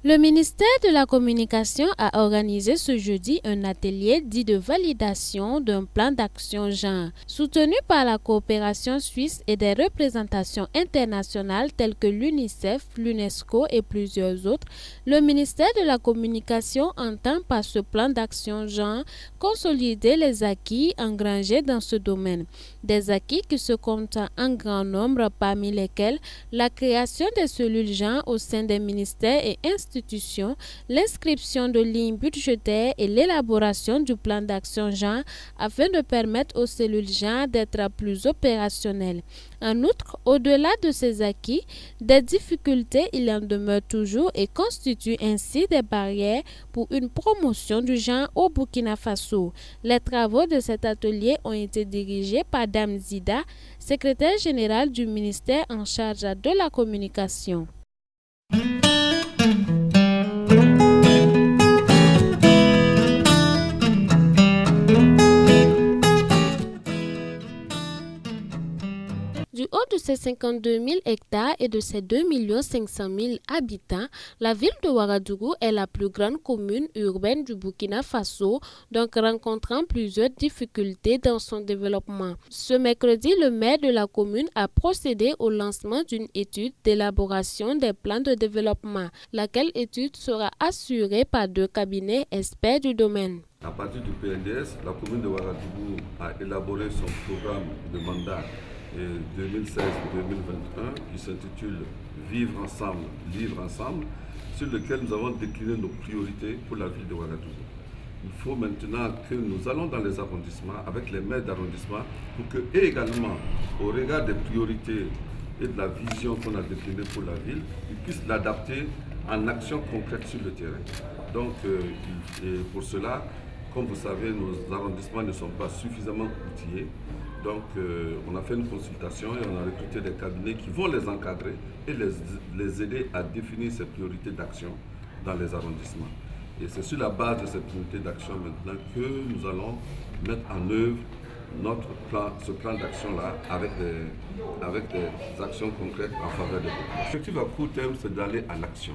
Le ministère de la Communication a organisé ce jeudi un atelier dit de validation d'un plan d'action genre. Soutenu par la coopération suisse et des représentations internationales telles que l'UNICEF, l'UNESCO et plusieurs autres, le ministère de la Communication entend par ce plan d'action genre consolider les acquis engrangés dans ce domaine. Des acquis qui se comptent en grand nombre, parmi lesquels la création des cellules genre au sein des ministères et institutions, l'inscription de lignes budgétaires et l'élaboration du plan d'action genre afin de permettre aux cellules genre d'être plus opérationnelles. En outre, au-delà de ces acquis, des difficultés il en demeure toujours et constituent ainsi des barrières pour une promotion du genre au Burkina Faso. Les travaux de cet atelier ont été dirigés par Dame Zida, secrétaire générale du ministère en charge de la communication. Du haut de ses 52 000 hectares et de ses 2 500 000 habitants, la ville de Ouagadougou est la plus grande commune urbaine du Burkina Faso, donc rencontrant plusieurs difficultés dans son développement. Ce mercredi, le maire de la commune a procédé au lancement d'une étude d'élaboration des plans de développement, laquelle étude sera assurée par 2 cabinets experts du domaine. À partir du PNDS, la commune de Ouagadougou a élaboré son programme de mandat 2016-2021 qui s'intitule Vivre ensemble, livre ensemble, sur lequel nous avons décliné nos priorités pour la ville de Ouagadougou. Il faut maintenant que nous allons dans les arrondissements avec les maires d'arrondissement pour que, et également, au regard des priorités et de la vision qu'on a déclinée pour la ville, ils puissent l'adapter en action concrète sur le terrain. Donc, pour cela, comme vous savez, nos arrondissements ne sont pas suffisamment outillés. Donc, on a fait une consultation et on a recruté des cabinets qui vont les encadrer et les aider à définir ces priorités d'action dans les arrondissements. Et c'est sur la base de ces priorités d'action maintenant que nous allons mettre en œuvre ce plan d'action-là avec des actions concrètes en faveur des populations. L'objectif à court terme, c'est d'aller à l'action.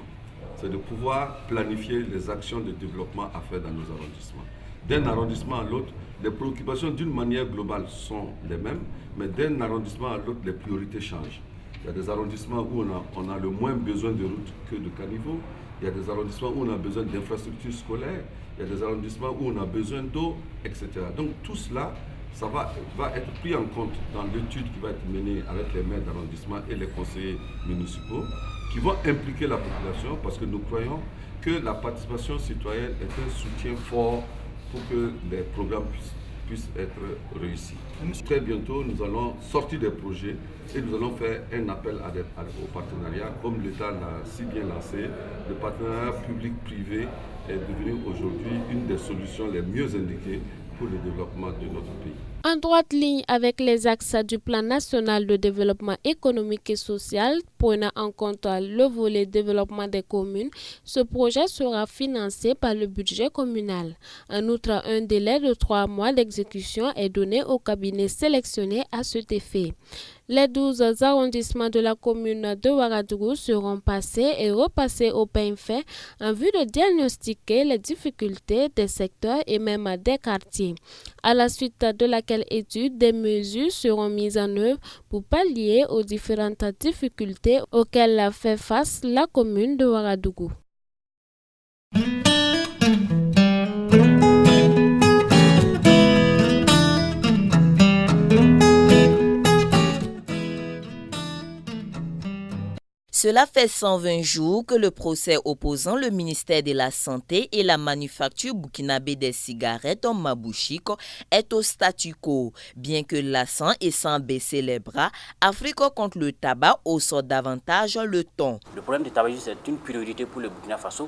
C'est de pouvoir planifier les actions de développement à faire dans nos arrondissements. D'un arrondissement à l'autre, les préoccupations d'une manière globale sont les mêmes, mais d'un arrondissement à l'autre, les priorités changent. Il y a des arrondissements où on a le moins besoin de routes que de caniveaux. Il y a des arrondissements où on a besoin d'infrastructures scolaires. Il y a des arrondissements où on a besoin d'eau, etc. Donc tout cela, ça va être pris en compte dans l'étude qui va être menée avec les maires d'arrondissement et les conseillers municipaux, qui vont impliquer la population parce que nous croyons que la participation citoyenne est un soutien fort pour que les programmes puissent être réussis. Très bientôt, nous allons sortir des projets et nous allons faire un appel au partenariat, comme l'État l'a si bien lancé. Le partenariat public-privé est devenu aujourd'hui une des solutions les mieux indiquées pour le développement de notre pays. En droite ligne avec les axes du plan national de développement économique et social, prenant en compte le volet développement des communes, ce projet sera financé par le budget communal. En outre, un délai de 3 mois d'exécution est donné au cabinet sélectionné à cet effet. Les 12 arrondissements de la commune de Ouagadougou seront passés et repassés au peigne fin en vue de diagnostiquer les difficultés des secteurs et même des quartiers. À la suite de laquelle étude, des mesures seront mises en œuvre pour pallier aux différentes difficultés auxquelles fait face la commune de Ouagadougou. Cela fait 120 jours que le procès opposant le ministère de la Santé et la manufacture burkinabé des cigarettes en Mabouchik est au statu quo. Bien que lassant et sans baisser les bras, Afrique contre le tabac hausse davantage le ton. Le problème du tabagisme, c'est une priorité pour le Burkina Faso.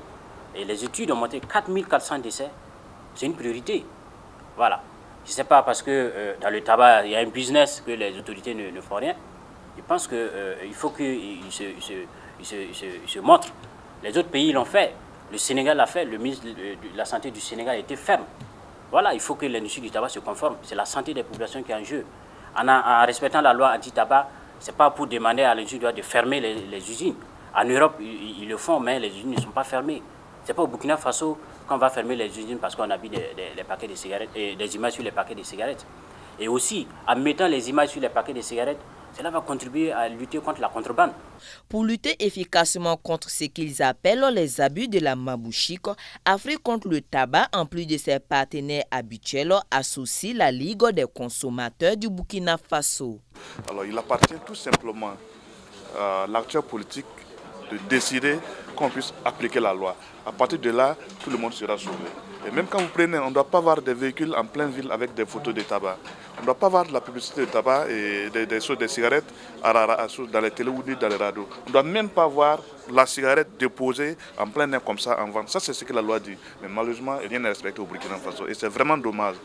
Et les études ont montré 4400 décès. C'est une priorité. Voilà. Je ne sais pas parce que dans le tabac, il y a un business que les autorités ne font rien. Je pense qu'il faut qu'ils se montrent. Les autres pays l'ont fait. Le Sénégal l'a fait. Le ministre de la Santé du Sénégal était ferme. Voilà, il faut que l'industrie du tabac se conforme. C'est la santé des populations qui est en jeu. En respectant la loi anti-tabac, ce n'est pas pour demander à l'industrie de fermer les usines. En Europe, ils le font, mais les usines ne sont pas fermées. Ce n'est pas au Burkina Faso qu'on va fermer les usines parce qu'on a mis des paquets de cigarettes et des images sur les paquets de cigarettes. Et aussi, en mettant les images sur les paquets de cigarettes, cela va contribuer à lutter contre la contrebande. Pour lutter efficacement contre ce qu'ils appellent les abus de la Mabouchik, Afrique contre le tabac, en plus de ses partenaires habituels, associe la Ligue des consommateurs du Burkina Faso. Alors, il appartient tout simplement à l'acteur politique de décider qu'on puisse appliquer la loi. À partir de là, tout le monde sera sauvé. Et même quand vous prenez, on ne doit pas voir des véhicules en pleine ville avec des photos de tabac. On ne doit pas voir de la publicité de tabac et des cigarettes dans les télé ou dans les radios. On ne doit même pas voir la cigarette déposée en plein air comme ça en vente. Ça, c'est ce que la loi dit. Mais malheureusement, rien n'est respecté au Burkina Faso. Et c'est vraiment dommage.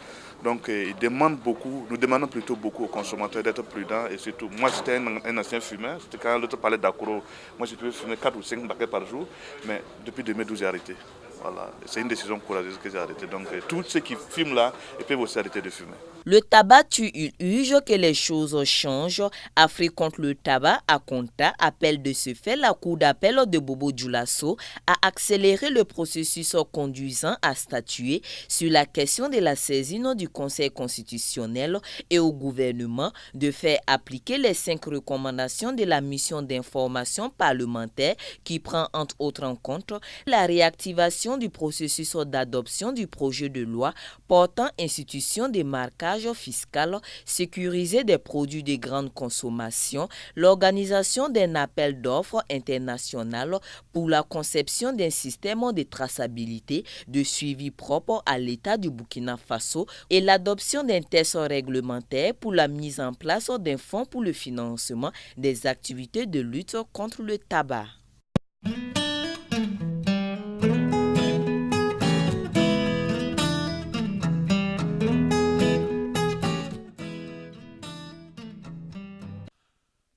Donc, ils demandent beaucoup, nous demandons plutôt beaucoup aux consommateurs d'être prudents. Et surtout, moi, j'étais un ancien fumeur. C'était quand l'autre parlait d'Akuro. Moi, j'ai pu fumer 4 ou 5 paquets par jour. Mais depuis 2012, j'ai arrêté. Voilà. C'est une décision courageuse que j'ai arrêtée. Donc, tous ceux qui fument là, ils peuvent aussi arrêter de fumer. Le tabac tue, il urge que les choses changent. Afrique contre le tabac, à Konta, appelle de ce fait la Cour d'appel de Bobo Dioulasso à accélérer le processus conduisant à statuer sur la question de la saisine du Conseil constitutionnel et au gouvernement de faire appliquer les 5 recommandations de la mission d'information parlementaire qui prend entre autres en compte la réactivation du processus d'adoption du projet de loi portant institution des marquages fiscal, sécuriser des produits de grande consommation, l'organisation d'un appel d'offres international pour la conception d'un système de traçabilité, de suivi propre à l'État du Burkina Faso et l'adoption d'un test réglementaire pour la mise en place d'un fonds pour le financement des activités de lutte contre le tabac.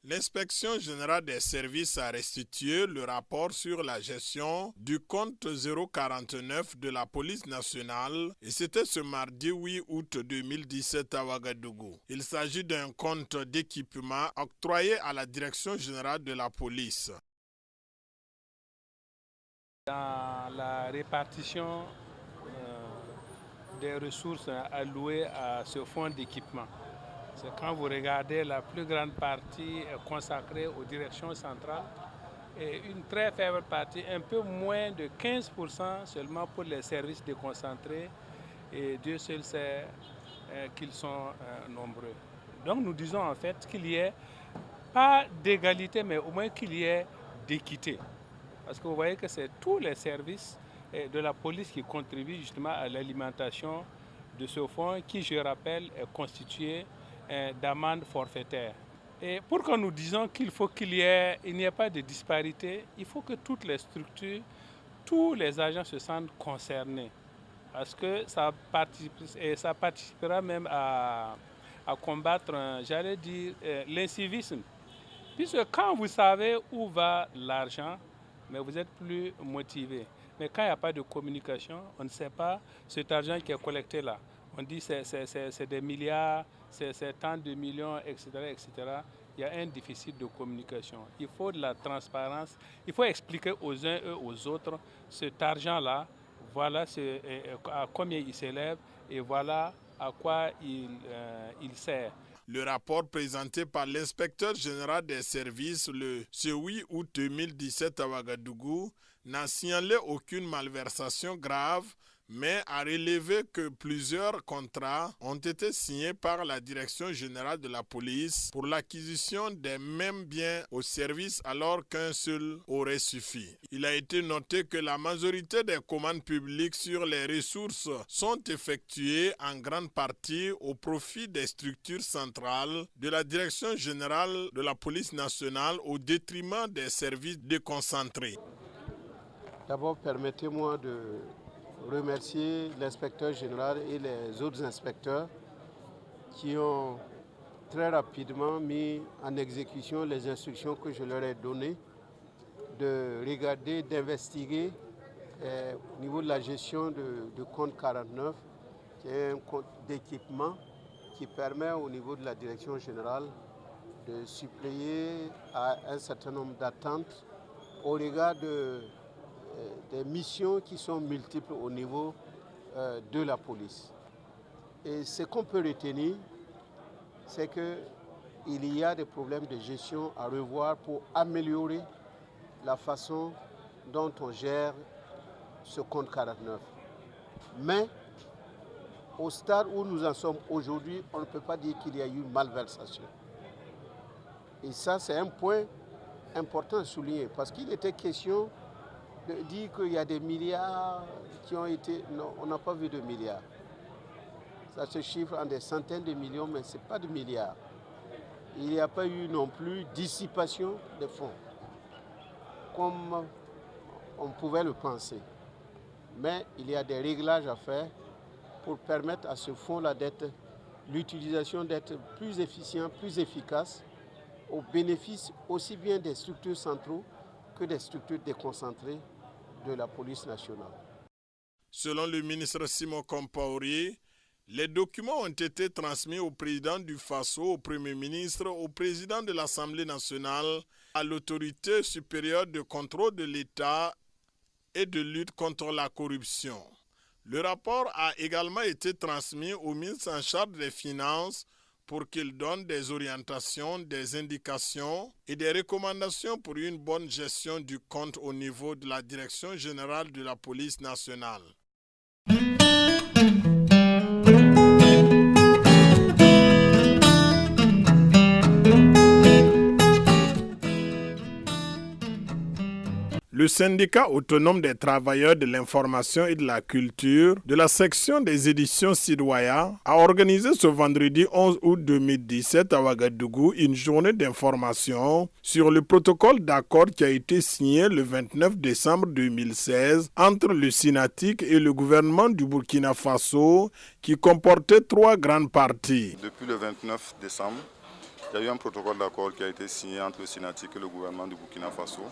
L'Inspection générale des services a restitué le rapport sur la gestion du compte 049 de la police nationale et c'était ce mardi 8 août 2017 à Ouagadougou. Il s'agit d'un compte d'équipement octroyé à la Direction générale de la police. Dans la répartition des ressources allouées à ce fonds d'équipement, c'est quand vous regardez, la plus grande partie est consacrée aux directions centrales et une très faible partie, un peu moins de 15% seulement pour les services déconcentrés et Dieu seul sait qu'ils sont nombreux. Donc nous disons en fait qu'il y ait pas d'égalité mais au moins qu'il y ait d'équité. Parce que vous voyez que c'est tous les services de la police qui contribuent justement à l'alimentation de ce fonds qui, je rappelle, est constitué d'amendes forfaitaires. Et pour que nous disions qu'il faut qu'il n'y ait pas de disparité, il faut que toutes les structures, tous les agents se sentent concernés. Parce que ça participera même à combattre, j'allais dire, l'incivisme. Puisque quand vous savez où va l'argent, mais vous êtes plus motivé. Mais quand il n'y a pas de communication, on ne sait pas cet argent qui est collecté là. On dit que c'est des milliards, c'est tant de millions, etc., etc. Il y a un déficit de communication. Il faut de la transparence. Il faut expliquer aux uns et aux autres cet argent-là, voilà à combien il s'élève et voilà à quoi il sert. Le rapport présenté par l'inspecteur général des services le 8 août 2017 à Ouagadougou n'a signalé aucune malversation grave, mais a relevé que plusieurs contrats ont été signés par la Direction générale de la police pour l'acquisition des mêmes biens au service alors qu'un seul aurait suffi. Il a été noté que la majorité des commandes publiques sur les ressources sont effectuées en grande partie au profit des structures centrales de la Direction générale de la police nationale au détriment des services déconcentrés. D'abord, permettez-moi de remercier l'inspecteur général et les autres inspecteurs qui ont très rapidement mis en exécution les instructions que je leur ai données de regarder, d'investiguer au niveau de la gestion de compte 49, qui est un compte d'équipement qui permet au niveau de la direction générale de suppléer à un certain nombre d'attentes au regard des missions qui sont multiples au niveau de la police. Et ce qu'on peut retenir, c'est qu'il y a des problèmes de gestion à revoir pour améliorer la façon dont on gère ce compte 49. Mais au stade où nous en sommes aujourd'hui, on ne peut pas dire qu'il y a eu malversation. Et ça, c'est un point important à souligner, parce qu'il était question de dire qu'il y a des milliards qui ont été... Non, on n'a pas vu de milliards. Ça se chiffre en des centaines de millions, mais ce n'est pas de milliards. Il n'y a pas eu non plus dissipation des fonds, comme on pouvait le penser. Mais il y a des réglages à faire pour permettre à ce fonds-là l'utilisation d'être plus efficient, plus efficace, au bénéfice aussi bien des structures centrales que des structures déconcentrées de la police nationale. Selon le ministre Simon Compaoré, les documents ont été transmis au président du FASO, au Premier ministre, au président de l'Assemblée nationale, à l'autorité supérieure de contrôle de l'État et de lutte contre la corruption. Le rapport a également été transmis au ministre en charge des Finances pour qu'il donne des orientations, des indications et des recommandations pour une bonne gestion du compte au niveau de la Direction générale de la police nationale. Le syndicat autonome des travailleurs de l'information et de la culture de la section des éditions Sidoya a organisé ce vendredi 11 août 2017 à Ouagadougou une journée d'information sur le protocole d'accord qui a été signé le 29 décembre 2016 entre le SYNATIC et le gouvernement du Burkina Faso qui comportait 3 grandes parties. Depuis le 29 décembre, il y a eu un protocole d'accord qui a été signé entre le SYNATIC et le gouvernement du Burkina Faso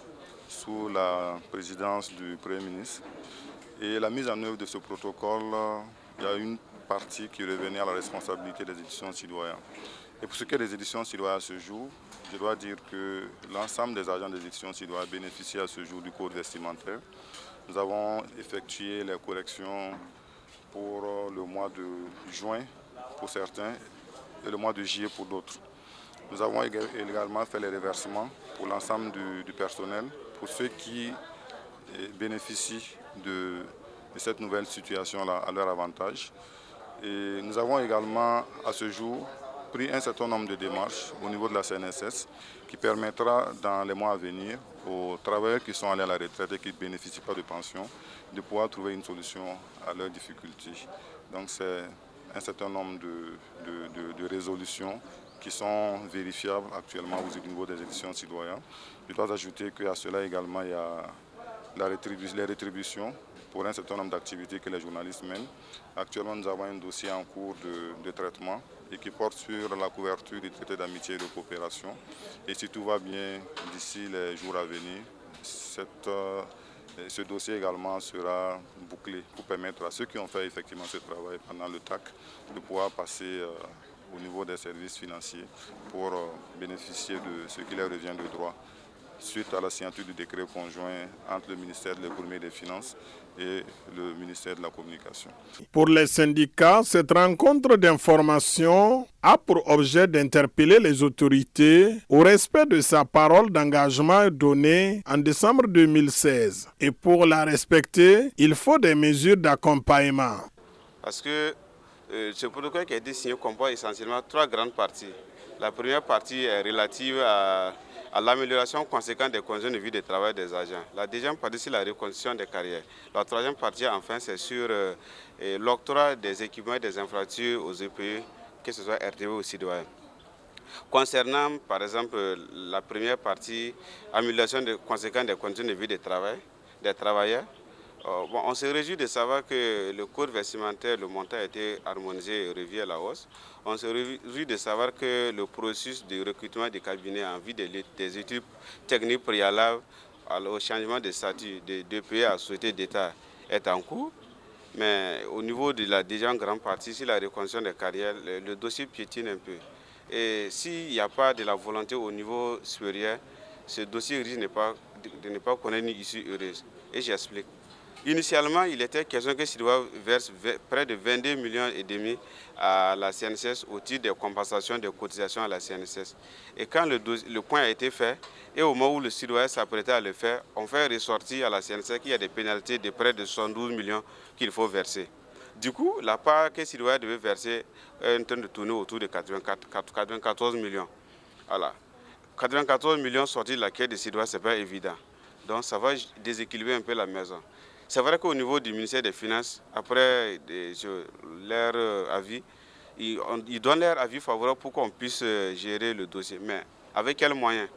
sous la présidence du Premier ministre. Et la mise en œuvre de ce protocole, il y a une partie qui revenait à la responsabilité des éditions Sidoya. Et pour ce qui est des éditions Sidoya ce jour, je dois dire que l'ensemble des agents des éditions Sidoya bénéficient à ce jour du code vestimentaire. Nous avons effectué les corrections pour le mois de juin pour certains et le mois de juillet pour d'autres. Nous avons également fait les reversements pour l'ensemble du personnel, pour ceux qui bénéficient de cette nouvelle situation-là à leur avantage. Et nous avons également, à ce jour, pris un certain nombre de démarches au niveau de la CNSS qui permettra dans les mois à venir aux travailleurs qui sont allés à la retraite et qui ne bénéficient pas de pension de pouvoir trouver une solution à leurs difficultés. Donc c'est un certain nombre de résolutions qui sont vérifiables actuellement au niveau des éditions Sidoya. Je dois ajouter qu'à cela également, il y a les rétributions pour un certain nombre d'activités que les journalistes mènent. Actuellement, nous avons un dossier en cours de traitement et qui porte sur la couverture du traité d'amitié et de coopération. Et si tout va bien, d'ici les jours à venir, ce dossier également sera bouclé pour permettre à ceux qui ont fait effectivement ce travail pendant le TAC de pouvoir passer au niveau des services financiers pour bénéficier de ce qui leur revient de droit suite à la signature du décret conjoint entre le ministère de l'Économie et des Finances et le ministère de la Communication. Pour les syndicats, cette rencontre d'information a pour objet d'interpeller les autorités au respect de sa parole d'engagement donnée en décembre 2016. Et pour la respecter, il faut des mesures d'accompagnement. Parce que ce protocole qui a été signé comporte essentiellement 3 grandes parties. La première partie est relative à l'amélioration conséquente des conditions de vie de travail des agents. La deuxième partie, c'est la reconstruction des carrières. La troisième partie, enfin, c'est sur l'octroi des équipements et des infrastructures aux EPE, que ce soit RTE ou citoyens. Concernant, par exemple, la première partie, amélioration conséquente des conditions de vie de travail, des travailleurs, on se réjouit de savoir que le code vestimentaire, le montant a été harmonisé et revu à la hausse. On se réjouit de savoir que le processus de recrutement des cabinets en vue des études techniques préalables au changement de statut de DPE à société d'État est en cours. Mais au niveau de la déjà grande partie, sur la reconstruction des carrières, le dossier piétine un peu. Et s'il n'y a pas de la volonté au niveau supérieur, ce dossier risque de ne pas connaître une issue heureuse. Et j'explique. Initialement, il était question que Sidoa verse près de 22,5 millions à la CNSS au titre des compensations des cotisations à la CNSS. Et quand le point a été fait, et au moment où le Sidoa s'apprêtait à le faire, on fait ressortir à la CNSS qu'il y a des pénalités de près de 72 millions qu'il faut verser. Du coup, la part que Sidoa devait verser est en train de tourner autour de 94 millions. Voilà. 94 millions sortis de la caisse de Sidoa, ce n'est pas évident. Donc ça va déséquilibrer un peu la maison. C'est vrai qu'au niveau du ministère des Finances, après leur avis, ils donnent leur avis favorable pour qu'on puisse gérer le dossier. Mais avec quels moyens?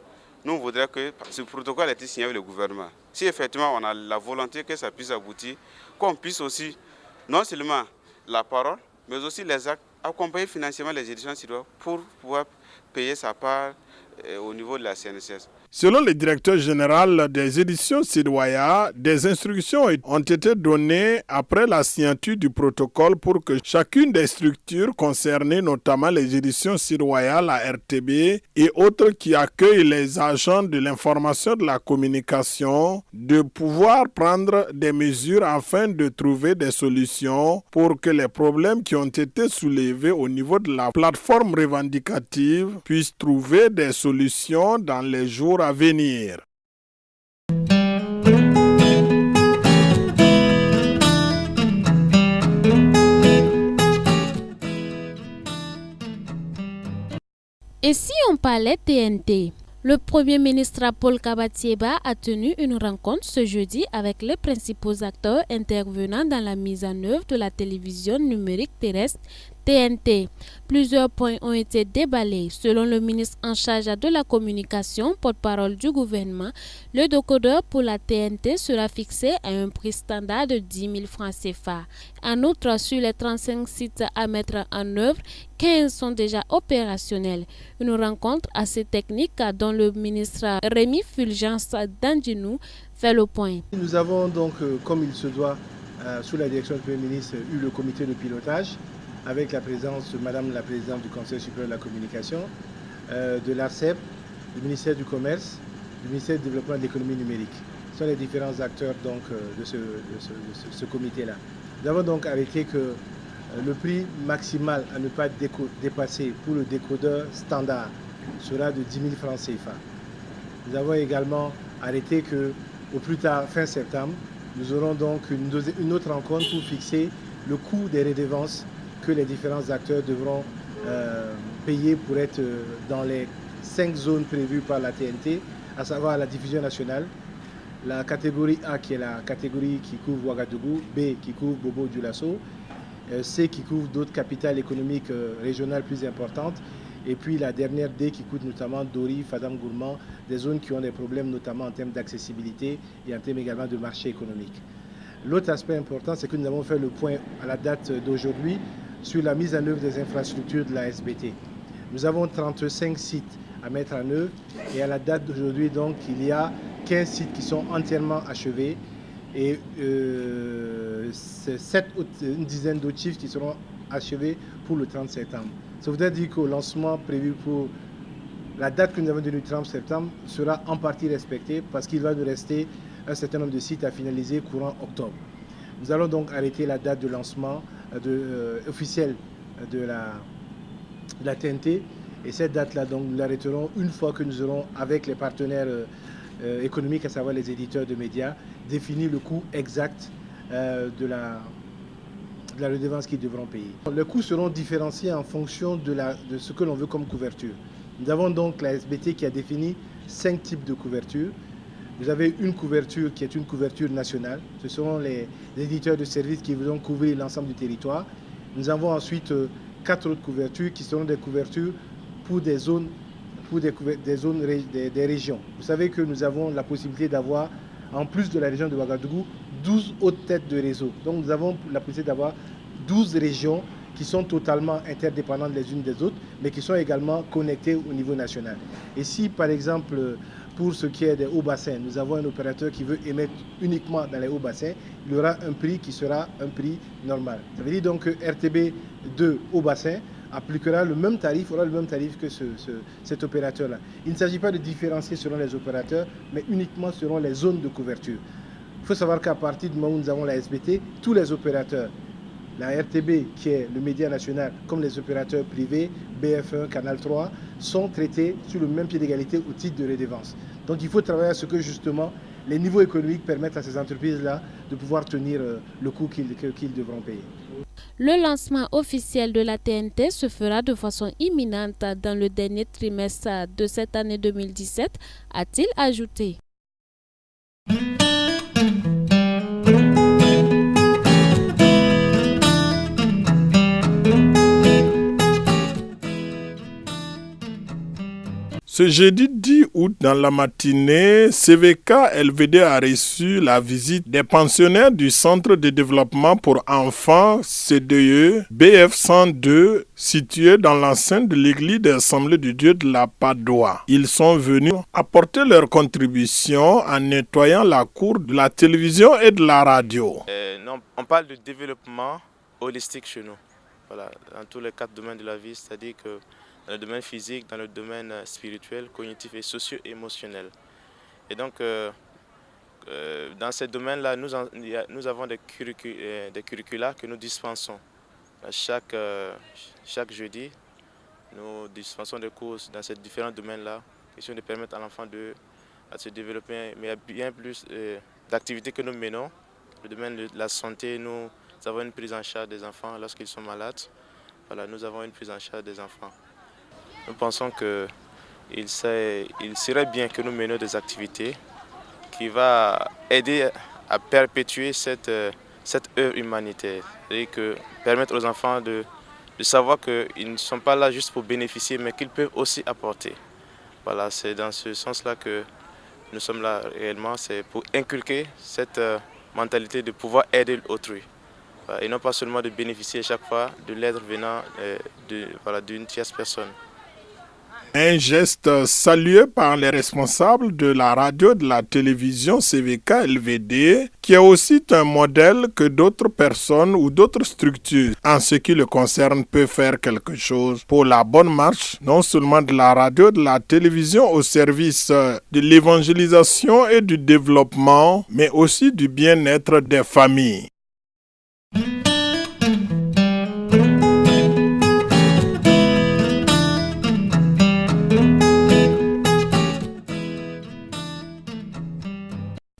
Nous, on voudrait que ce protocole ait été signé avec le gouvernement. Si effectivement on a la volonté que ça puisse aboutir, qu'on puisse aussi, non seulement la parole, mais aussi les actes, accompagner financièrement les éditions citoyennes pour pouvoir payer sa part au niveau de la CNSS. Selon le directeur général des éditions Sidoya, des instructions ont été données après la signature du protocole pour que chacune des structures concernées, notamment les éditions Sidoya, la RTB et autres qui accueillent les agents de l'information de la communication, de pouvoir prendre des mesures afin de trouver des solutions pour que les problèmes qui ont été soulevés au niveau de la plateforme revendicative puissent trouver des solutions dans les jours à venir. Et si on parlait TNT? Le Premier ministre Paul Kabatieba a tenu une rencontre ce jeudi avec les principaux acteurs intervenant dans la mise en œuvre de la télévision numérique terrestre TNT. Plusieurs points ont été déballés. Selon le ministre en charge de la communication, porte-parole du gouvernement, le décodeur pour la TNT sera fixé à un prix standard de 10 000 francs CFA. En outre, sur les 35 sites à mettre en œuvre, 15 sont déjà opérationnels. Une rencontre assez technique dont le ministre Rémi Fulgence Dandinou fait le point. Nous avons donc, comme il se doit, sous la direction du Premier ministre, eu le comité de pilotage avec la présence de Madame la Présidente du Conseil supérieur de la communication, de l'ARCEP, du ministère du Commerce, du ministère du Développement et de l'économie numérique. Ce sont les différents acteurs donc, de ce comité-là. Nous avons donc arrêté que le prix maximal à ne pas dépasser pour le décodeur standard sera de 10 000 francs CFA. Nous avons également arrêté qu'au plus tard, fin septembre, nous aurons donc une autre rencontre pour fixer le coût des redevances que les différents acteurs devront payer pour être dans les 5 zones prévues par la TNT, à savoir la diffusion nationale, la catégorie A qui est la catégorie qui couvre Ouagadougou, B qui couvre Bobo-Dioulasso, C qui couvre d'autres capitales économiques régionales plus importantes, et puis la dernière D qui couvre notamment Dori, Fadam Gourmand, des zones qui ont des problèmes notamment en termes d'accessibilité et en termes également de marché économique. L'autre aspect important, c'est que nous avons fait le point à la date d'aujourd'hui sur la mise en œuvre des infrastructures de la SBT. Nous avons 35 sites à mettre en œuvre et à la date d'aujourd'hui, donc, il y a 15 sites qui sont entièrement achevés et une dizaine d'autres chiffres qui seront achevés pour le 30 septembre. Ça voudrait dire qu'au lancement prévu pour la date que nous avons donnée du 30 septembre sera en partie respectée parce qu'il va nous rester un certain nombre de sites à finaliser courant octobre. Nous allons donc arrêter la date de lancement officielle de la TNT et cette date-là, donc, nous l'arrêterons une fois que nous aurons, avec les partenaires économiques, à savoir les éditeurs de médias, défini le coût exact de la redevance qu'ils devront payer. Les coûts seront différenciés en fonction de ce que l'on veut comme couverture. Nous avons donc la SBT qui a défini 5 types de couverture. Vous avez une couverture qui est une couverture nationale. Ce seront les éditeurs de services qui vont couvrir l'ensemble du territoire. Nous avons ensuite 4 autres couvertures qui seront des couvertures pour des zones, des régions. Vous savez que nous avons la possibilité d'avoir, en plus de la région de Ouagadougou, 12 autres têtes de réseau. Donc nous avons la possibilité d'avoir 12 régions qui sont totalement interdépendantes les unes des autres, mais qui sont également connectées au niveau national. Et si, par exemple, pour ce qui est des hauts bassins, nous avons un opérateur qui veut émettre uniquement dans les hauts bassins, il y aura un prix qui sera un prix normal. Ça veut dire donc que RTB2 haut bassin appliquera le même tarif, aura le même tarif que cet opérateur-là. Il ne s'agit pas de différencier selon les opérateurs, mais uniquement selon les zones de couverture. Il faut savoir qu'à partir du moment où nous avons la SBT, tous les opérateurs, la RTB qui est le média national, comme les opérateurs privés, BF1, Canal 3, sont traités sur le même pied d'égalité au titre de redevance. Donc il faut travailler à ce que justement les niveaux économiques permettent à ces entreprises-là de pouvoir tenir le coût qu'ils devront payer. Le lancement officiel de la TNT se fera de façon imminente dans le dernier trimestre de cette année 2017, a-t-il ajouté. Ce jeudi 10 août, dans la matinée, CVK LVD a reçu la visite des pensionnaires du Centre de développement pour enfants CDE BF102, situé dans l'enceinte de l'église des Assemblées de Dieu de la Padoie. Ils sont venus apporter leur contribution en nettoyant la cour de la télévision et de la radio. On parle de développement holistique chez nous, voilà, dans tous les 4 domaines de la vie, c'est-à-dire que dans le domaine physique, dans le domaine spirituel, cognitif et socio-émotionnel. Et donc, dans ces domaines-là, nous avons des curricula que nous dispensons. Chaque jeudi, nous dispensons des cours dans ces différents domaines-là, question de permettre à l'enfant de se développer. Mais il y a bien plus d'activités que nous menons. Le domaine de la santé, nous avons une prise en charge des enfants lorsqu'ils sont malades. Voilà, nous avons une prise en charge des enfants. Nous pensons qu'il serait bien que nous menions des activités qui vont aider à perpétuer cette œuvre humanitaire. Et que permettre aux enfants de savoir qu'ils ne sont pas là juste pour bénéficier, mais qu'ils peuvent aussi apporter. Voilà, c'est dans ce sens-là que nous sommes là réellement, c'est pour inculquer cette mentalité de pouvoir aider autrui. Voilà, et non pas seulement de bénéficier chaque fois de l'aide venant d'une tierce personne. Un geste salué par les responsables de la radio et de la télévision CVK LVD, qui est aussi un modèle que d'autres personnes ou d'autres structures, en ce qui le concerne, peuvent faire quelque chose pour la bonne marche, non seulement de la radio et de la télévision au service de l'évangélisation et du développement, mais aussi du bien-être des familles.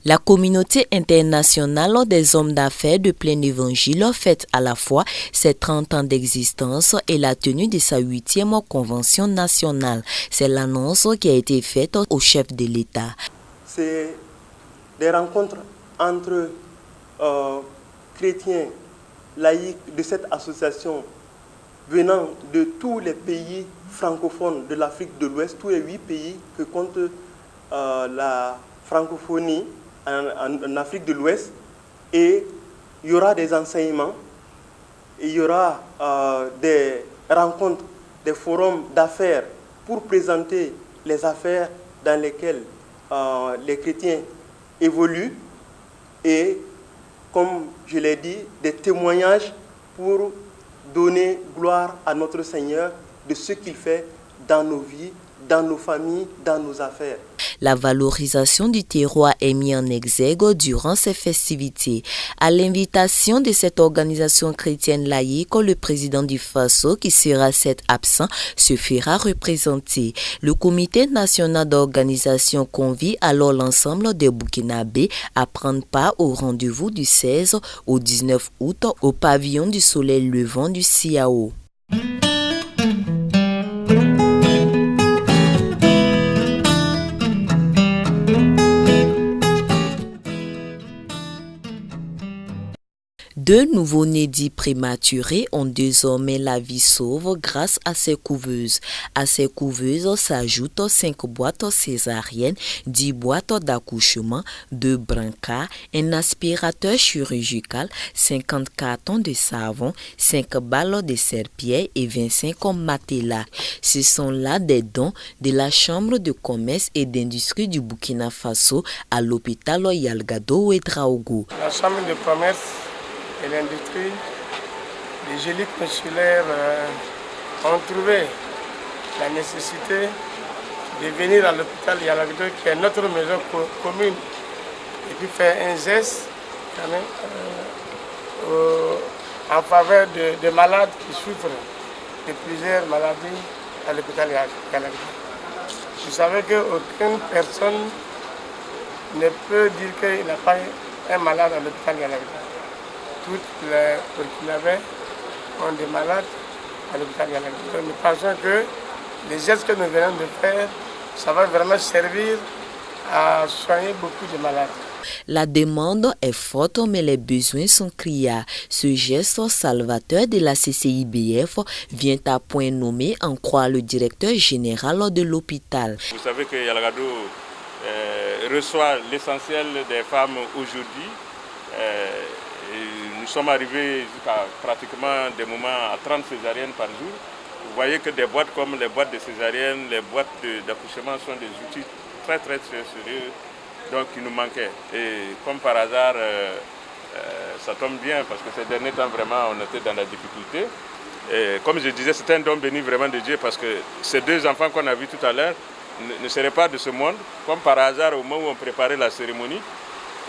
La communauté internationale des hommes d'affaires de plein évangile fête à la fois ses 30 ans d'existence et la tenue de sa 8e convention nationale. C'est l'annonce qui a été faite au chef de l'État. C'est des rencontres entre chrétiens, laïcs de cette association venant de tous les pays francophones de l'Afrique de l'Ouest, tous les 8 pays que compte la francophonie en Afrique de l'Ouest, et il y aura des enseignements, il y aura des rencontres, des forums d'affaires pour présenter les affaires dans lesquelles les chrétiens évoluent et, comme je l'ai dit, des témoignages pour donner gloire à notre Seigneur de ce qu'il fait dans nos vies, dans nos familles, dans nos affaires. La valorisation du terroir est mise en exergue durant ces festivités. À l'invitation de cette organisation chrétienne laïque, le président du Faso, qui sera certes absent, se fera représenter. Le comité national d'organisation convie alors l'ensemble des Burkinabés à prendre part au rendez-vous du 16 au 19 août au pavillon du soleil levant du CIAO. Deux nouveaux-nés dits prématurés ont désormais la vie sauve grâce à ces couveuses. À ces couveuses s'ajoutent 5 boîtes césariennes, 10 boîtes d'accouchement, 2 brancards, un aspirateur chirurgical, 50 cartons de savon, 5 balles de serpillère et 25 matelas. Ce sont là des dons de la Chambre de commerce et d'industrie du Burkina Faso à l'hôpital Yalgado Ouedraogo. La Chambre de commerce et l'industrie, les gélies consulaires ont trouvé la nécessité de venir à l'hôpital Yalagado, qui est notre maison commune, et puis faire un geste quand même, en faveur de malades qui souffrent de plusieurs maladies à l'hôpital Yalagado. Vous savez qu'aucune personne ne peut dire qu'il n'a pas un malade à l'hôpital Yalagado. Toutes les Burkinabés ont des malades à l'hôpital Yalagado. Nous pensons que les gestes que nous venons de faire, ça va vraiment servir à soigner beaucoup de malades. La demande est forte, mais les besoins sont criards. Ce geste salvateur de la CCIBF vient à point nommé, en croit le directeur général de l'hôpital. Vous savez que Yalagado reçoit l'essentiel des femmes aujourd'hui. Nous sommes arrivés jusqu'à pratiquement des moments à 30 césariennes par jour. Vous voyez que des boîtes comme les boîtes de césariennes, les boîtes d'accouchement sont des outils très sérieux, donc qui nous manquaient. Et comme par hasard, ça tombe bien parce que ces derniers temps vraiment on était dans la difficulté. Et comme je disais, c'est un don béni vraiment de Dieu parce que ces 2 enfants qu'on a vus tout à l'heure ne seraient pas de ce monde. Comme par hasard, au moment où on préparait la cérémonie,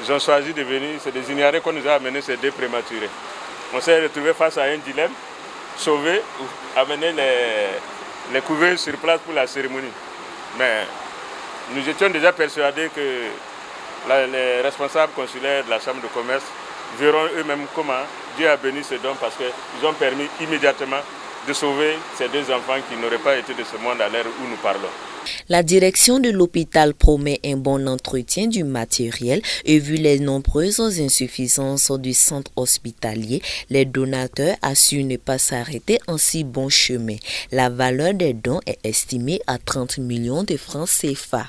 ils ont choisi de venir, c'est des ignorés qu'on nous a amenés ces 2 prématurés. On s'est retrouvé face à un dilemme, sauver ou amener les couveuses sur place pour la cérémonie. Mais nous étions déjà persuadés que les responsables consulaires de la Chambre de commerce verront eux-mêmes comment Dieu a béni ce don parce qu'ils ont permis immédiatement de sauver ces 2 enfants qui n'auraient pas été de ce monde à l'heure où nous parlons. La direction de l'hôpital promet un bon entretien du matériel et vu les nombreuses insuffisances du centre hospitalier, les donateurs assurent ne pas s'arrêter en si bon chemin. La valeur des dons est estimée à 30 millions de francs CFA.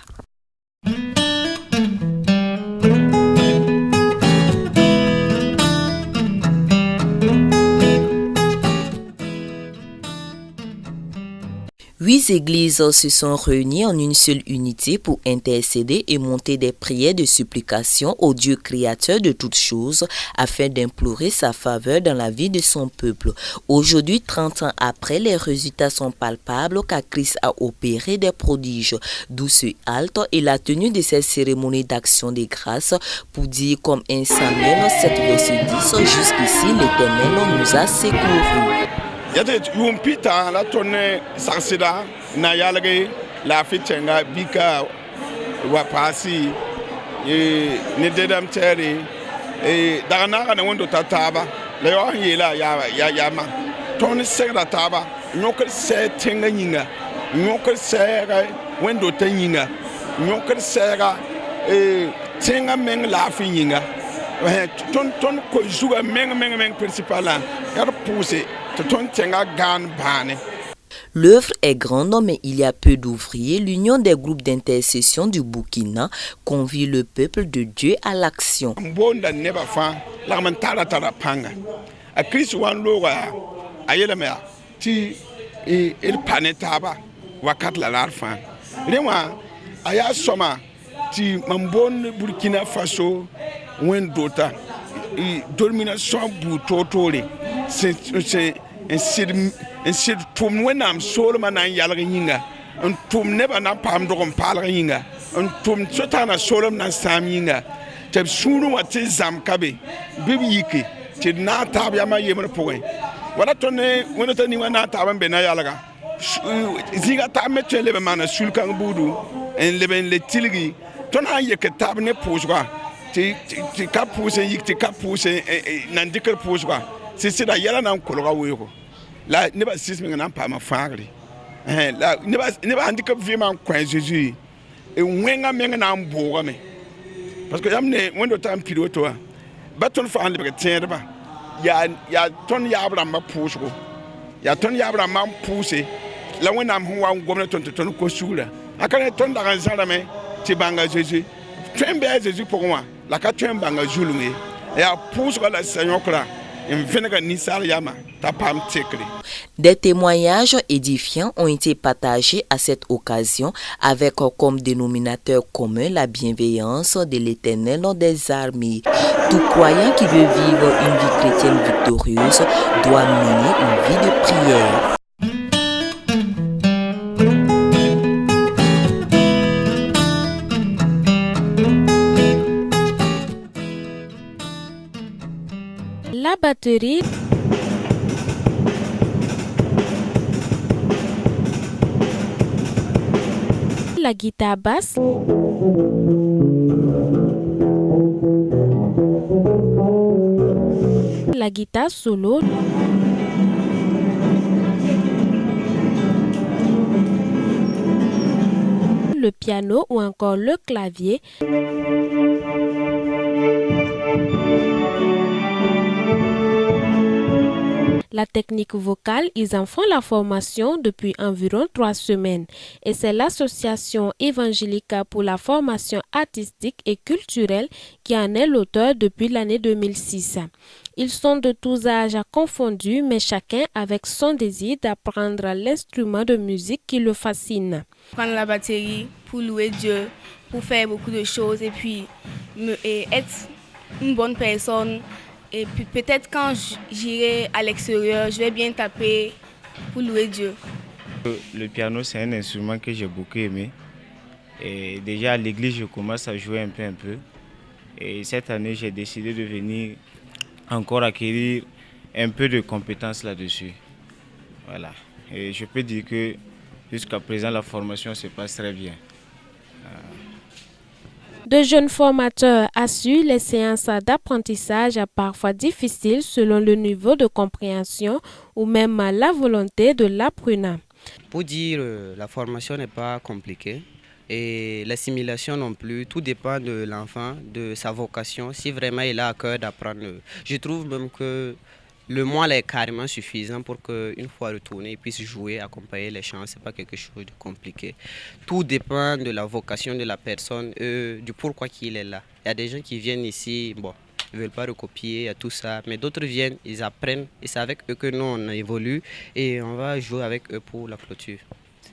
Huit églises se sont réunies en une seule unité pour intercéder et monter des prières de supplication au Dieu créateur de toutes choses afin d'implorer sa faveur dans la vie de son peuple. Aujourd'hui, 30 ans après, les résultats sont palpables car Christ a opéré des prodiges, d'où ce halte et la tenue de cette cérémonie d'action de grâce pour dire comme un Samuel 7 verset 10, jusqu'ici l'Éternel nous a secourus. Yate yumpita la tonne sarsida na yalage la fitenga bika wapasi ne dedam tere dagana na wondo tataba le yo yela ya ma tonne segra taba nyokal se tenga nyinga nyokal sega wendo tanyinga nyokal sega tenga meng la fi nyinga ton ko juga meng principala yar pousser. L'œuvre est grande, mais il y a peu d'ouvriers. L'Union des groupes d'intercession du Burkina convie le peuple de Dieu à l'action. En sir tum wenam solma nan yalga yinga n tʋʋm nebã na n paam dog n paalg yĩnga n tʋʋm sotana soolem na n sãam yĩnga tɩ b sũurẽ wã tɩ zãm ka be bɩ b yike tɩ d na n taab yamã yemr pʋgẽ wala tõnd ne wẽnd t'a ning wã na n taab n be na yalga zĩiga taab me tõe n leb n maana sul-kãng buudu n leb n le tilgi tõnd sã n yek d taab ne pʋʋsga tɩ ka pʋʋs n yik tɩ ka pʋʋs nan dɩkr pʋʋsga sɩd-sɩda yɛla na n kolga weoogo la nebã sis meng na n paama fãagre nebã sãn dɩk b vɩɩmã n kõ a Zeezi wẽngã meng na n boogame parce que yãmb ne wẽnd t'a n pid woto wã ba tõnd fãa n lebg tẽedba yaa tõnd yaab rãmbã pʋʋsgo yaa tõnd yaab rãmbã n pʋʋse la wẽnnaam sẽn wa n gomda tõnd tɩ tõnd ko sugrã a ka ne tõnd dag n zãrame tɩ bãnga Zeezi tõe n be a Zeezi pʋgẽ wã la ka tõe n bãnga zulum ye yaa pʋʋsga la sã yõkrã n vẽnega ninsaal yama t'a paam tekre. Des témoignages édifiants ont été partagés à cette occasion avec comme dénominateur commun la bienveillance de l'Éternel des armées. Tout croyant qui veut vivre une vie chrétienne victorieuse doit mener une vie de prière. La batterie, la guitare basse, la guitare solo, le piano ou encore le clavier. La technique vocale, ils en font la formation depuis environ 3 semaines et c'est l'association évangélique pour la formation artistique et culturelle qui en est l'auteur depuis l'année 2006. Ils sont de tous âges confondus, mais chacun avec son désir d'apprendre l'instrument de musique qui le fascine. Prendre la batterie pour louer Dieu, pour faire beaucoup de choses et puis être une bonne personne. Et puis peut-être quand j'irai à l'extérieur, je vais bien taper pour louer Dieu. Le piano, c'est un instrument que j'ai beaucoup aimé. Et déjà à l'église, je commence à jouer un peu. Et cette année, j'ai décidé de venir encore acquérir un peu de compétences là-dessus. Voilà. Et je peux dire que jusqu'à présent, la formation se passe très bien. De jeunes formateurs assurent les séances d'apprentissage parfois difficiles selon le niveau de compréhension ou même la volonté de l'apprenant. Pour dire, la formation n'est pas compliquée et l'assimilation non plus. Tout dépend de l'enfant, de sa vocation, si vraiment il a à cœur d'apprendre. Je trouve même que le mois est carrément suffisant pour qu'une fois retourné, il puisse jouer, accompagner les chants. Ce n'est pas quelque chose de compliqué. Tout dépend de la vocation de la personne, du pourquoi qu'il est là. Il y a des gens qui viennent ici, bon, ils ne veulent pas recopier, il y a tout ça. Mais d'autres viennent, ils apprennent et c'est avec eux que nous on évolue et on va jouer avec eux pour la clôture.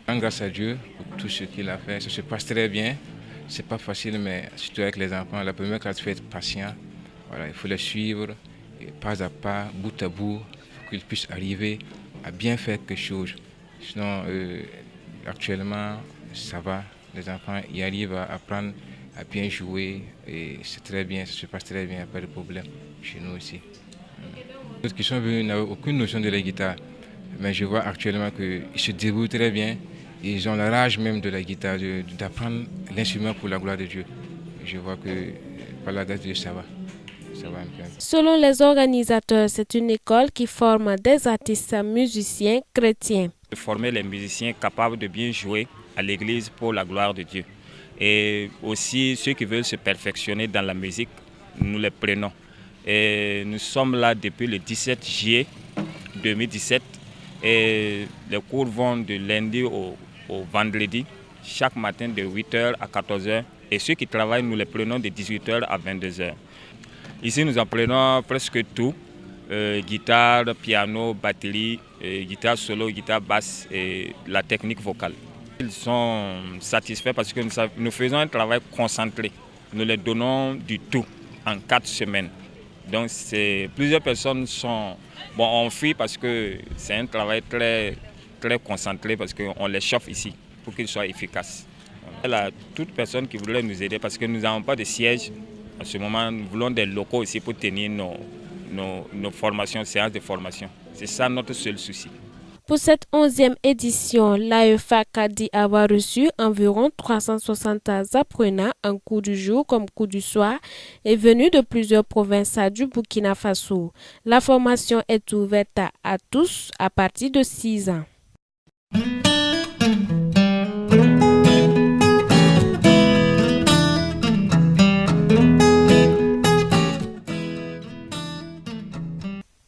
Grâce à Dieu pour tout ce qu'il a fait, ça se passe très bien. C'est pas facile, mais surtout avec les enfants, la première classe, il faut être patient. Voilà, il faut les suivre. Pas à pas, bout à bout, pour qu'ils puissent arriver à bien faire quelque chose. Sinon, actuellement, ça va. Les enfants y arrivent à apprendre à bien jouer et c'est très bien, ça se passe très bien, pas de problème chez nous aussi. Ceux qui sont venus n'avaient aucune notion de la guitare, mais je vois actuellement qu'ils se débrouillent très bien. Ils ont la rage même de la guitare, d'apprendre l'instrument pour la gloire de Dieu. Je vois que par la grâce de Dieu, ça va. Selon les organisateurs, c'est une école qui forme des artistes musiciens chrétiens. Former les musiciens capables de bien jouer à l'église pour la gloire de Dieu. Et aussi ceux qui veulent se perfectionner dans la musique, nous les prenons. Et nous sommes là depuis le 17 juillet 2017 et les cours vont de lundi au vendredi, chaque matin de 8h à 14h. Et ceux qui travaillent, nous les prenons de 18h à 22h. Ici, nous apprenons presque tout, guitare, piano, batterie, guitare solo, guitare basse et la technique vocale. Ils sont satisfaits parce que nous faisons un travail concentré. Nous les donnons du tout en 4 semaines. Donc plusieurs personnes ont fui parce que c'est un travail très, très concentré parce qu'on les chauffe ici. pour qu'il soit efficace. Voilà. Toute personne qui voudrait nous aider, parce que nous n'avons pas de siège en ce moment, nous voulons des locaux aussi pour tenir nos formations, séances de formation. C'est ça notre seul souci. Pour cette 11e édition, l'AEFAC a dit avoir reçu environ 360 apprenants en cours du jour comme cours du soir et venus de plusieurs provinces du Burkina Faso. La formation est ouverte à tous à partir de 6 ans.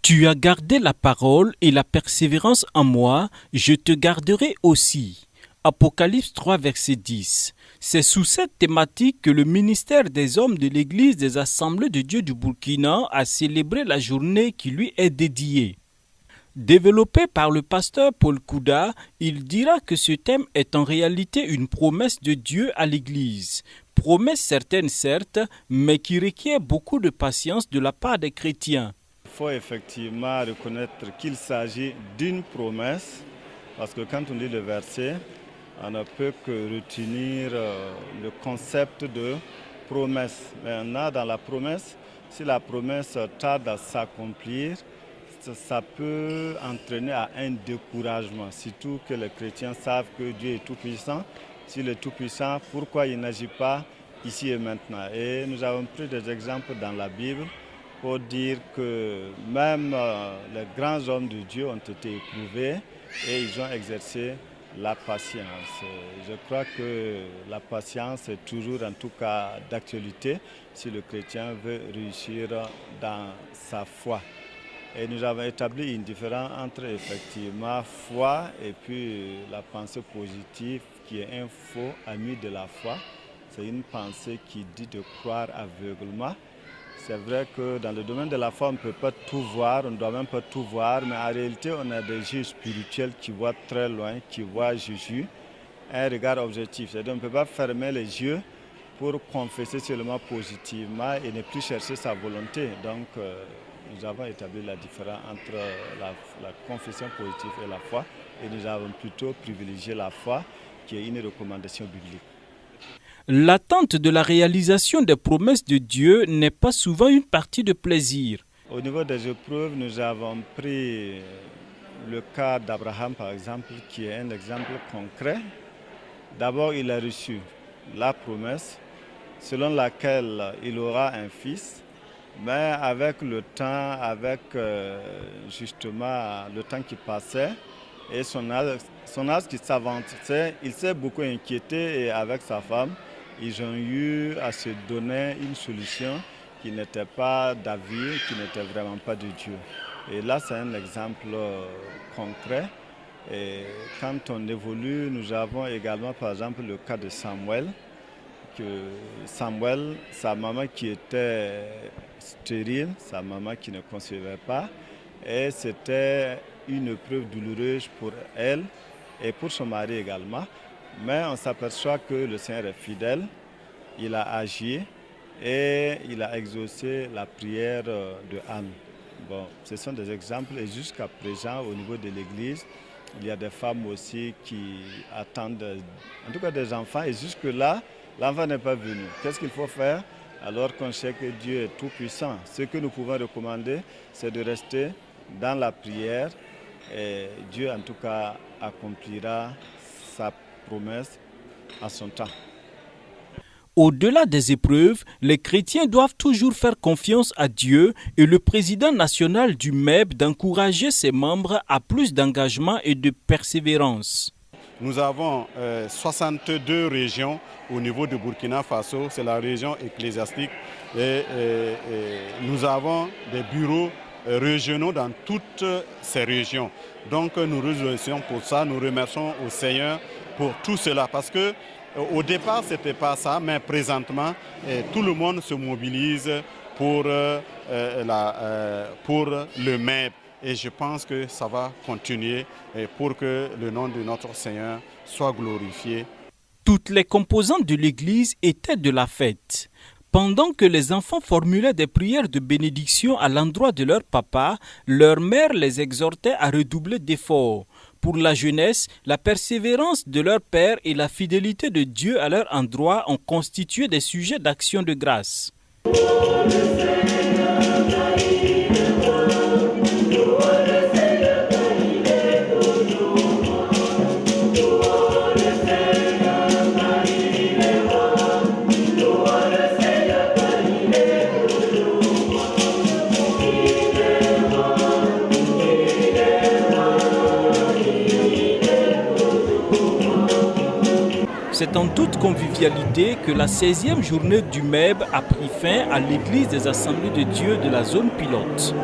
Tu as gardé la parole et la persévérance en moi, je te garderai aussi. Apocalypse 3, verset 10. C'est sous cette thématique que le ministère des hommes de l'Église des Assemblées de Dieu du Burkina a célébré la journée qui lui est dédiée. Développé par le pasteur Paul Kouda, il dira que ce thème est en réalité une promesse de Dieu à l'Église. Promesse certaine certes, mais qui requiert beaucoup de patience de la part des chrétiens. Il faut effectivement reconnaître qu'il s'agit d'une promesse, parce que quand on lit le verset, on ne peut que retenir le concept de promesse. Maintenant, dans la promesse, si la promesse tarde à s'accomplir, ça peut entraîner à un découragement, surtout que les chrétiens savent que Dieu est tout-puissant. S'il est tout-puissant, pourquoi il n'agit pas ici et maintenant? Et nous avons pris des exemples dans la Bible pour dire que même les grands hommes de Dieu ont été éprouvés et ils ont exercé la patience. Je crois que la patience est toujours en tout cas d'actualité si le chrétien veut réussir dans sa foi. Et nous avons établi une différence entre effectivement foi et puis la pensée positive qui est un faux ami de la foi. C'est une pensée qui dit de croire aveuglément. C'est vrai que dans le domaine de la foi, on ne peut pas tout voir, on ne doit même pas tout voir, mais en réalité, on a des juges spirituels qui voient très loin, qui voient Jésus, un regard objectif. C'est-à-dire on ne peut pas fermer les yeux pour confesser seulement positivement et ne plus chercher sa volonté. Donc, nous avons établi la différence entre la confession positive et la foi, et nous avons plutôt privilégié la foi, qui est une recommandation biblique. L'attente de la réalisation des promesses de Dieu n'est pas souvent une partie de plaisir. Au niveau des épreuves, nous avons pris le cas d'Abraham, par exemple, qui est un exemple concret. D'abord, il a reçu la promesse selon laquelle il aura un fils, mais avec le temps, avec justement le temps qui passait et son âge qui s'avançait, il s'est beaucoup inquiété et avec sa femme, ils ont eu à se donner une solution qui n'était pas d'avis, qui n'était vraiment pas de Dieu. Et là, c'est un exemple concret. Et quand on évolue, nous avons également, par exemple, le cas de Samuel. Samuel, sa maman qui était stérile, sa maman qui ne concevait pas. Et c'était une épreuve douloureuse pour elle et pour son mari également. Mais on s'aperçoit que le Seigneur est fidèle, il a agi et il a exaucé la prière de Anne. Bon, ce sont des exemples et jusqu'à présent au niveau de l'Église, il y a des femmes aussi qui attendent, en tout cas des enfants, et jusque-là, l'enfant n'est pas venu. Qu'est-ce qu'il faut faire alors qu'on sait que Dieu est tout-puissant? Ce que nous pouvons recommander, c'est de rester dans la prière et Dieu en tout cas accomplira sa promesse à son temps. Au-delà des épreuves, les chrétiens doivent toujours faire confiance à Dieu et le président national du MEB d'encourager ses membres à plus d'engagement et de persévérance. Nous avons 62 régions au niveau de Burkina Faso, c'est la région ecclésiastique et nous avons des bureaux régionaux dans toutes ces régions. Donc nous réjouissons pour ça, nous remercions au Seigneur pour tout cela parce que au départ ce n'était pas ça, mais présentement tout le monde se mobilise pour le MEB et je pense que ça va continuer pour que le nom de notre Seigneur soit glorifié. Toutes les composantes de l'Église étaient de la fête. Pendant que les enfants formulaient des prières de bénédiction à l'endroit de leur papa, leur mère les exhortait à redoubler d'efforts. Pour la jeunesse, la persévérance de leur père et la fidélité de Dieu à leur endroit ont constitué des sujets d'action de grâce. C'est en toute convivialité que la 16e journée du MEB a pris fin à l'église des Assemblées de Dieu de la zone pilote.